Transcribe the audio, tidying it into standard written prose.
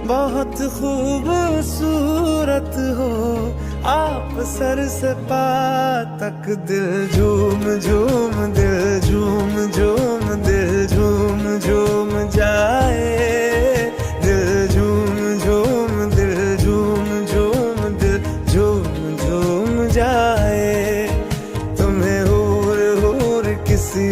बहुत खूबसूरत हो आप सर से पा तक। दिल झूम झूम दिल झूम झूम दिल झूम झूम जाए। दिल झूम झूम दिल झूम झूम दिल झूम झूम जाए। तुम्हें हूर हूर किसी